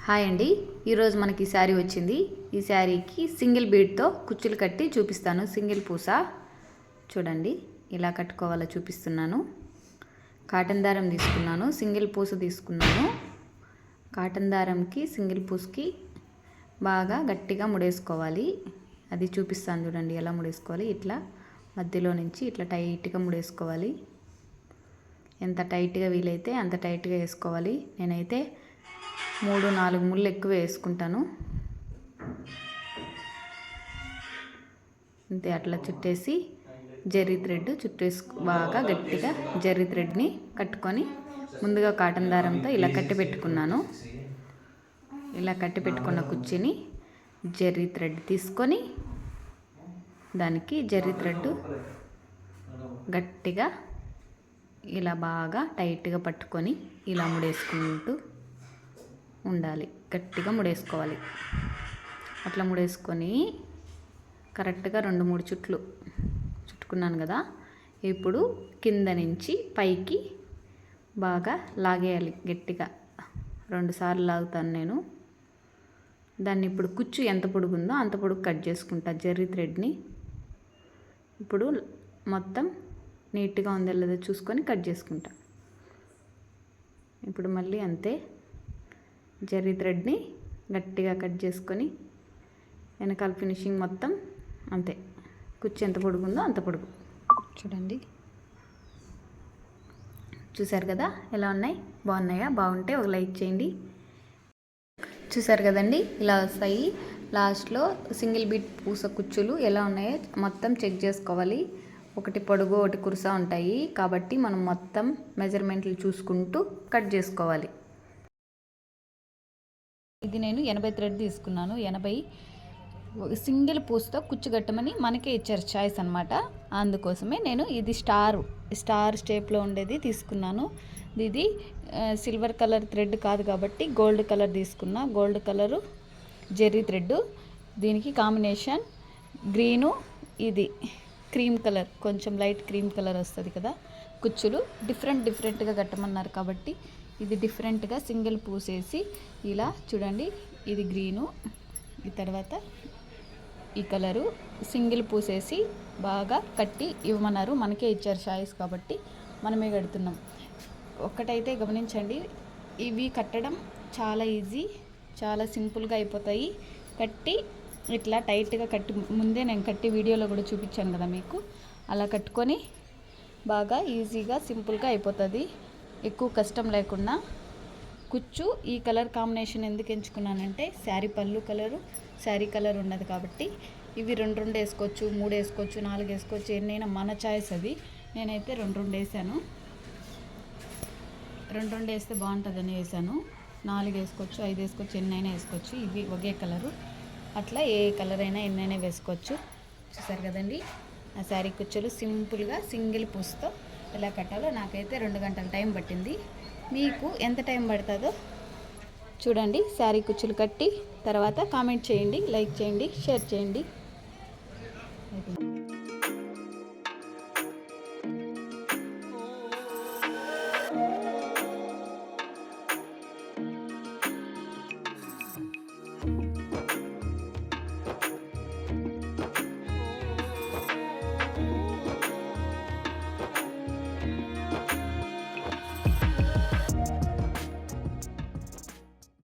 Hi అండి, ఈరోజు మనకి శారీ వచ్చింది. ఈ శారీకి సింగిల్ బీడ్తో కుచ్చులు కట్టి చూపిస్తాను. సింగిల్ పూస చూడండి ఇలా కట్టుకోవాలో చూపిస్తున్నాను. కాటన్ దారం తీసుకున్నాను, సింగిల్ పూస తీసుకున్నాను. కాటన్ దారంకి సింగిల్ పూసకి బాగా గట్టిగా ముడేసుకోవాలి. అది చూపిస్తాను చూడండి ఎలా ముడేసుకోవాలి. ఇట్లా మధ్యలో నుంచి ఇట్లా టైట్గా ముడేసుకోవాలి. ఎంత టైట్గా వీలైతే అంత టైట్గా వేసుకోవాలి. నేనైతే 3-4 ముళ్ళు ఎక్కువ వేసుకుంటాను. అంతే, అట్లా చుట్టేసి జెర్రీ థ్రెడ్ బాగా గట్టిగా జెర్రీ థ్రెడ్ని కట్టుకొని ముందుగా కాటన్ దారంతో ఇలా కట్టి పెట్టుకున్నాను. ఇలా కట్టి పెట్టుకున్న కుర్చీని జెర్రీ థ్రెడ్ తీసుకొని దానికి జెర్రీ థ్రెడ్ గట్టిగా ఇలా బాగా టైట్గా పట్టుకొని ఇలా ముడేసుకుంటూ ఉండాలి. గట్టిగా ముడేసుకోవాలి. అట్లా ముడేసుకొని కరెక్ట్గా 2-3 చుట్లు చుట్టుకున్నాను కదా. ఇప్పుడు కింద నుంచి పైకి బాగా లాగేయాలి. గట్టిగా 2 సార్లు లాగుతాను నేను. దాన్ని ఇప్పుడు కుచ్చు ఎంత పొడుగుందో అంత పొడుగు కట్ చేసుకుంటా జెర్రీ థ్రెడ్ని. ఇప్పుడు మొత్తం నీట్గా ఉందో లేదో చూసుకొని కట్ చేసుకుంటా. ఇప్పుడు మళ్ళీ అంతే, జెర్రీ థ్రెడ్ని గట్టిగా కట్ చేసుకొని వెనకాల ఫినిషింగ్ మొత్తం అంతే. కుచ్చు ఎంత పొడుగుందో అంత పొడుగు చూడండి. చూసారు కదా ఎలా ఉన్నాయి? బాగున్నాయా? బాగుంటే ఒక లైక్ చేయండి. చూసారు కదండి ఇలా వస్తాయి. లాస్ట్లో సింగిల్ బీట్ పూస కుచ్చులు ఎలా ఉన్నాయో మొత్తం చెక్ చేసుకోవాలి. ఒకటి పొడుగు ఒకటి కురుస ఉంటాయి కాబట్టి మనం మొత్తం మెజర్మెంట్లు చూసుకుంటూ కట్ చేసుకోవాలి. ఇది నేను 80 థ్రెడ్ తీసుకున్నాను. 80 సింగిల్ పూసతో కుచ్చు కట్టమని మనకే ఇచ్చారు చాయిస్ అనమాట. అందుకోసమే నేను ఇది స్టార్ షేప్లో ఉండేది తీసుకున్నాను. ఇది సిల్వర్ కలర్ థ్రెడ్ కాదు కాబట్టి గోల్డ్ కలర్ తీసుకున్నా. గోల్డ్ కలరు జెర్రీ థ్రెడ్, దీనికి కాంబినేషన్ గ్రీను, ఇది క్రీమ్ కలర్, కొంచెం లైట్ క్రీమ్ కలర్ వస్తుంది కదా. కుచ్చులు డిఫరెంట్గా కట్టమన్నారు కాబట్టి ఇది డిఫరెంట్గా సింగిల్ పూసేసి ఇలా చూడండి. ఇది గ్రీను, ఈ తర్వాత ఈ కలరు సింగిల్ పూసేసి బాగా కట్టి ఇవ్వమన్నారు. మనకే ఇచ్చారు చాయిస్ కాబట్టి మనమే కడుతున్నాం. ఒక్కటైతే గమనించండి, ఇవి కట్టడం చాలా ఈజీ, చాలా సింపుల్గా అయిపోతాయి. కట్టి ఇట్లా టైట్గా కట్టి ముందే నేను కట్టి వీడియోలో కూడా చూపించాను కదా మీకు. అలా కట్టుకొని బాగా ఈజీగా సింపుల్గా అయిపోతుంది, ఎక్కువ కష్టం లేకుండా. కుచ్చు ఈ కలర్ కాంబినేషన్ ఎందుకు ఎంచుకున్నానంటే శారీ పళ్ళు కలరు శారీ కలర్ ఉన్నది కాబట్టి ఇవి 2 వేసుకోవచ్చు, 3 వేసుకోవచ్చు, 4 వేసుకోవచ్చు, ఎన్నైనా మన చాయిస్ అది. నేనైతే 2 వేసాను. 2 వేస్తే బాగుంటుందని వేసాను. 4 వేసుకోవచ్చు, 5 వేసుకోవచ్చు, ఎన్నైనా వేసుకోవచ్చు. ఇవి ఒకే కలరు, అట్లా ఏ కలర్ అయినా ఎన్నైనా వేసుకోవచ్చు. చూసారు కదండి ఆ శారీ కుచ్చులు సింపుల్గా సింగిల్ పూస్తో ఎలా కట్టాలో నాకైతే 2 గంటల టైం పట్టింది. మీకు ఎంత టైం పడుతుందో చూడండి. శారీ కుచ్చులు కట్టి తర్వాత కామెంట్ చేయండి, లైక్ చేయండి, షేర్ చేయండి.